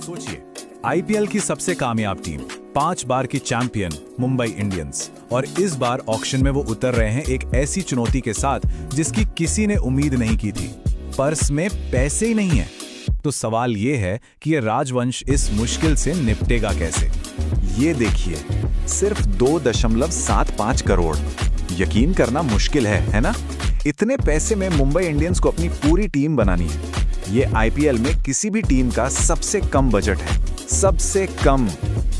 सोचिए, आईपीएल की सबसे कामयाब टीम, 5 बार की चैंपियन मुंबई इंडियंस, और इस बार ऑक्शन में वो उतर रहे हैं एक ऐसी चुनौती के साथ जिसकी किसी ने उम्मीद नहीं की थी। पर्स में पैसे ही नहीं है। तो सवाल ये है कि ये राजवंश इस मुश्किल से निपटेगा कैसे। ये देखिए, सिर्फ 2.75 करोड़। यकीन करना मुश्किल है ना? इतने पैसे में मुंबई इंडियंस को अपनी पूरी टीम बनानी है। ये आईपीएल में किसी भी टीम का सबसे कम बजट है, सबसे कम।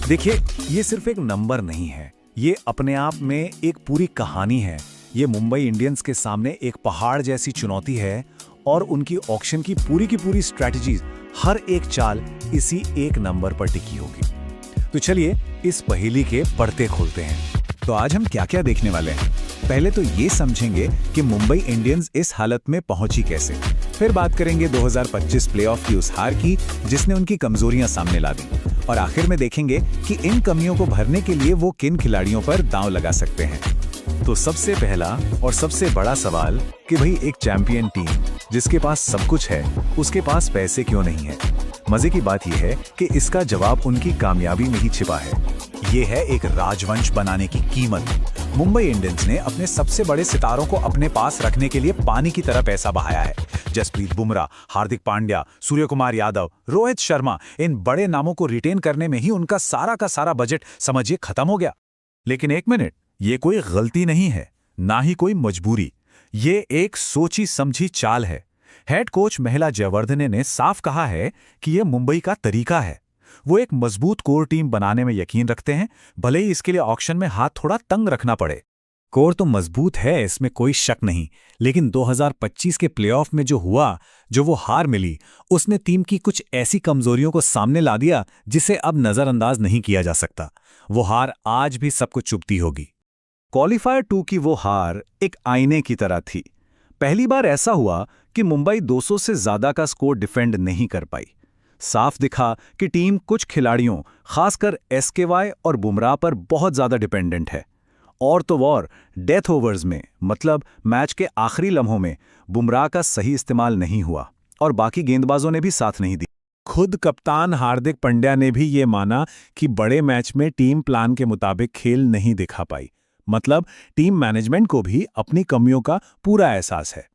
देखिए, ये सिर्फ एक नंबर नहीं है, ये अपने आप में एक पूरी कहानी है। ये मुंबई इंडियंस के सामने एक पहाड़ जैसी चुनौती है और उनकी ऑक्शन की पूरी स्ट्रैटेजीज, हर एक चाल इसी एक नंबर पर टिकी होगी। तो चलिए इस पहेली के पर्दे खोलते हैं। तो आज हम क्या क्या देखने वाले हैं? पहले तो ये समझेंगे कि मुंबई इंडियंस इस हालत में पहुंची कैसे। फिर बात करेंगे 2025 प्लेऑफ की उस हार की जिसने उनकी कमजोरियां सामने ला दी। और आखिर में देखेंगे कि इन कमियों को भरने के लिए वो किन खिलाड़ियों पर दांव लगा सकते हैं। तो सबसे पहला और सबसे बड़ा सवाल कि भाई, एक चैंपियन टीम जिसके पास सब कुछ है, उसके पास पैसे क्यों नहीं है? मजे की बात यह है कि इसका जवाब उनकी कामयाबी में ही छिपा है। ये है एक राजवंश बनाने की कीमत। मुंबई इंडियंस ने अपने सबसे बड़े सितारों को अपने पास रखने के लिए पानी की तरह पैसा बहाया है। जसप्रीत बुमराह, हार्दिक पांड्या, सूर्यकुमार यादव, रोहित शर्मा, इन बड़े नामों को रिटेन करने में ही उनका सारा का सारा बजट समझिए खत्म हो गया। लेकिन एक मिनट, ये कोई गलती नहीं है, ना ही कोई मजबूरी। ये एक सोची समझी चाल है। हेड कोच महिला जयवर्धने ने साफ कहा है कि यह मुंबई का तरीका है। वो एक मजबूत कोर टीम बनाने में यकीन रखते हैं, भले ही इसके लिए ऑक्शन में हाथ थोड़ा तंग रखना पड़े। कोर तो मजबूत है, इसमें कोई शक नहीं, लेकिन 2025 के प्लेऑफ में जो हुआ, जो वो हार मिली, उसने टीम की कुछ ऐसी कमजोरियों को सामने ला दिया जिसे अब नजरअंदाज नहीं किया जा सकता। वो हार आज भी सबको चुभती होगी। क्वालीफायर 2 की वो हार एक आईने की तरह थी। पहली बार ऐसा हुआ कि मुंबई 200 से ज्यादा का स्कोर डिफेंड नहीं कर पाई। साफ दिखा कि टीम कुछ खिलाड़ियों, खासकर एसकेवाई और बुमराह पर बहुत ज्यादा डिपेंडेंट है। और तो और डेथ ओवर्स में, मतलब मैच के आखिरी लम्हों में, बुमराह का सही इस्तेमाल नहीं हुआ और बाकी गेंदबाजों ने भी साथ नहीं दी। खुद कप्तान हार्दिक पांड्या ने भी ये माना कि बड़े मैच में टीम प्लान के मुताबिक खेल नहीं दिखा पाई। मतलब टीम मैनेजमेंट को भी अपनी कमियों का पूरा एहसास है।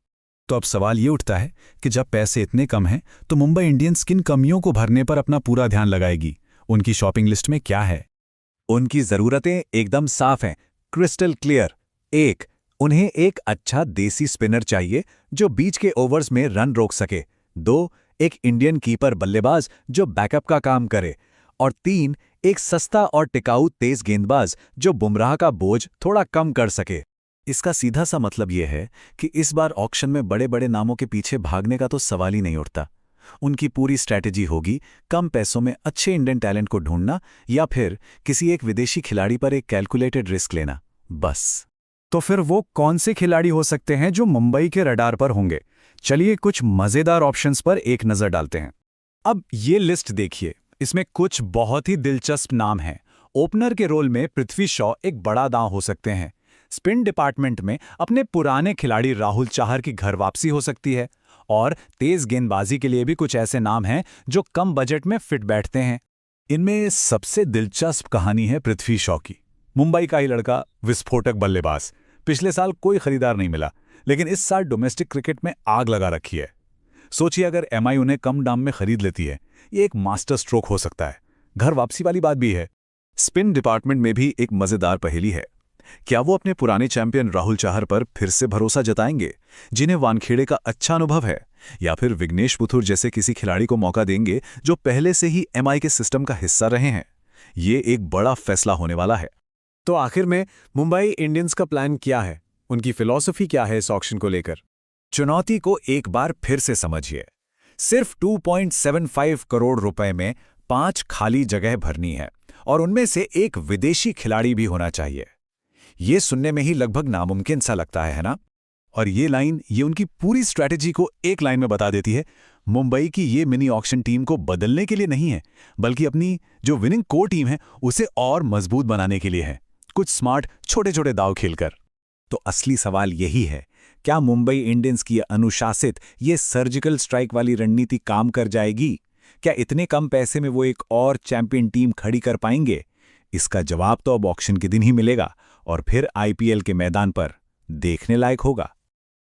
तो अब सवाल ये उठता है कि जब पैसे इतने कम हैं, तो मुंबई इंडियंस किन कमियों को भरने पर अपना पूरा ध्यान लगाएगी? उनकी शॉपिंग लिस्ट में क्या है? उनकी जरूरतें एकदम साफ हैं, क्रिस्टल क्लियर। 1. उन्हें एक अच्छा देसी स्पिनर चाहिए जो बीच के ओवर्स में रन रोक सके। 2. एक इंडियन कीपर बल्लेबाज जो बैकअप का काम करे। और 3. एक सस्ता और टिकाऊ तेज गेंदबाज जो बुमराह का बोझ थोड़ा कम कर सके। इसका सीधा सा मतलब यह है कि इस बार ऑक्शन में बड़े बड़े नामों के पीछे भागने का तो सवाल ही नहीं उठता। उनकी पूरी स्ट्रैटेजी होगी कम पैसों में अच्छे इंडियन टैलेंट को ढूंढना या फिर किसी एक विदेशी खिलाड़ी पर एक कैलकुलेटेड रिस्क लेना, बस। तो फिर वो कौन से खिलाड़ी हो सकते हैं जो मुंबई के रडार पर होंगे? चलिए कुछ मजेदार ऑप्शंस पर एक नजर डालते हैं। अब ये लिस्ट देखिए, इसमें कुछ बहुत ही दिलचस्प नाम हैं। ओपनर के रोल में पृथ्वी शॉ एक बड़ा दांव हो सकते हैं। स्पिन डिपार्टमेंट में अपने पुराने खिलाड़ी राहुल चाहर की घर वापसी हो सकती है। और तेज गेंदबाजी के लिए भी कुछ ऐसे नाम हैं जो कम बजट में फिट बैठते हैं। इनमें सबसे दिलचस्प कहानी है पृथ्वी शॉ की। मुंबई का ही लड़का, विस्फोटक बल्लेबाज। पिछले साल कोई खरीदार नहीं मिला, लेकिन इस साल डोमेस्टिक क्रिकेट में आग लगा रखी है। सोचिए अगर एमआई उन्हें कम दाम में खरीद लेती है, ये एक मास्टर स्ट्रोक हो सकता है। घर वापसी वाली बात भी है। स्पिन डिपार्टमेंट में भी एक मजेदार पहेली है। क्या वो अपने पुराने चैंपियन राहुल चाहर पर फिर से भरोसा जताएंगे, जिन्हें वानखेड़े का अच्छा अनुभव है, या फिर विघ्नेश पुथुर जैसे किसी खिलाड़ी को मौका देंगे जो पहले से ही एमआई के सिस्टम का हिस्सा रहे हैं? ये एक बड़ा फैसला होने वाला है। तो आखिर में मुंबई इंडियंस का प्लान क्या है? उनकी फिलॉसफी क्या है इस ऑक्शन को लेकर? चुनौती को एक बार फिर से समझिए। सिर्फ 2.75 करोड़ रुपए में 5 खाली जगह भरनी है और उनमें से एक विदेशी खिलाड़ी भी होना चाहिए। ये सुनने में ही लगभग नामुमकिन सा लगता है ना? और ये लाइन, ये उनकी पूरी स्ट्रैटेजी को एक लाइन में बता देती है। मुंबई की ये मिनी ऑक्शन टीम को बदलने के लिए नहीं है, बल्कि अपनी जो विनिंग कोर टीम है उसे और मजबूत बनाने के लिए है, कुछ स्मार्ट छोटे छोटे दाव खेलकर। तो असली सवाल यही है, क्या मुंबई इंडियंस की अनुशासित ये सर्जिकल स्ट्राइक वाली रणनीति काम कर जाएगी? क्या इतने कम पैसे में वो एक और चैंपियन टीम खड़ी कर पाएंगे? इसका जवाब तो अब ऑक्शन के दिन ही मिलेगा और फिर आईपीएल के मैदान पर देखने लायक होगा।